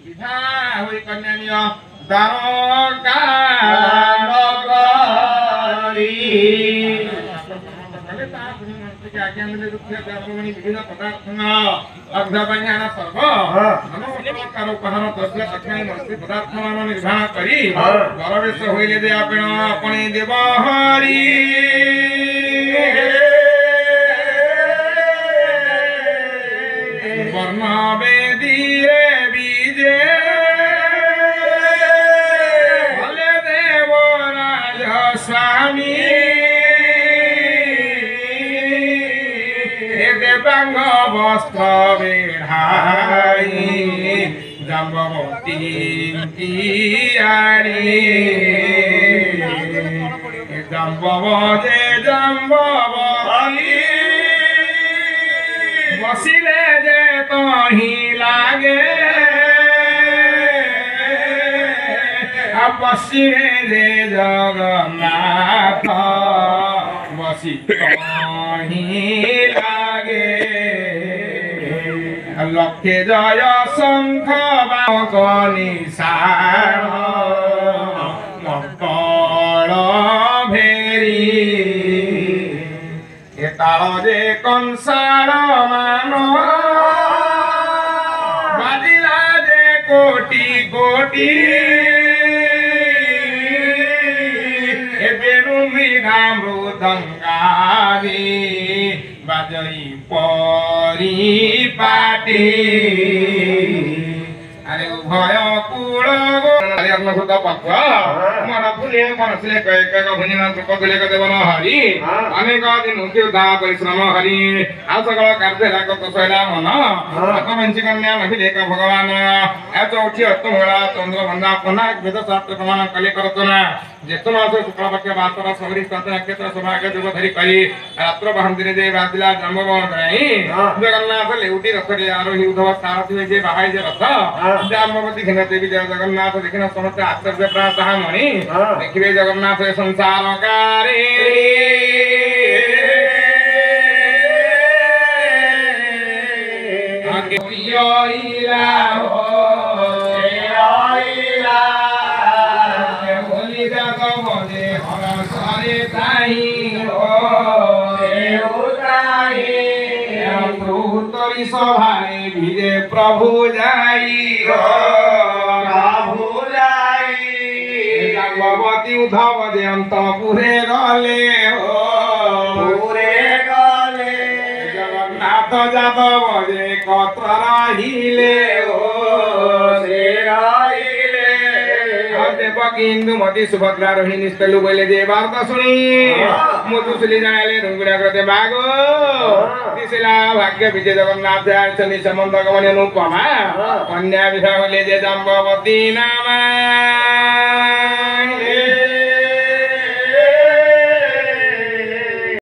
विधा हुई कन्या दारोगारी विविध पदार्थ अग्धपन्यान सर्व पदार्थ निर्धारण करी गरवेश होइले दे अपने देव हरि वर्ण वेदी बीजे भले देव राज स्वामी देवांग वस्त्र बेढ़ाई जम्बवती जम्बवजे जम्बवती बसिले जे कहीं लागे बसिले जे जगन्नाथ बसी कहीं लागे लक्ष्य जय शंख निशाण मकड़ भेरी ताल जे कंसार मान बाजिला जे कोटि कोटि बेणुमृगा मृदंगारी बाजई परिपाटी अरे उभय कूल मन फुले मनसले देवन हरि अनेक दिन उद्धा परिश्रम हरि आ सकल कार्य सैला मन आत्मवंशी कन्या नभिलेख भगवान चौथी अष्टमोला चंद्र बंधा पुनः वेद शास्त्र प्रमाण कले करतना ज्येष्ठ मास शुक्ल पक्ष बातर सबरी नक्षत्र सौभाग्य जुग धरी करी रात्र बहंती दे बादिला जन्मवही जगन्नाथ लेउटी रथरे आरोही उद्धव सारथी जे बाहाय जे रथ जाम्बवती घिन देवी जय जगन्नाथ देखिन समस्त आश्चर्य प्राप्त मणि देखिए जगन्नाथ संसार कारी सभारे भिजे प्रभु जाई जम्बवती उद्धव जयंत पुरे गले जगन्नाथ जादव जे कत्र रहिले देवकी इंदुमती सुभद्रा रोहिणी स्थलु बोले जे वार्ता सुनी मुदुसली जाले रुंगुड़ा करते बागो दिसला भाग्य विजय जगन्नाथ चली समंत गमन अनुपमा कन्या विवाह बोले जे जम्बवती नामा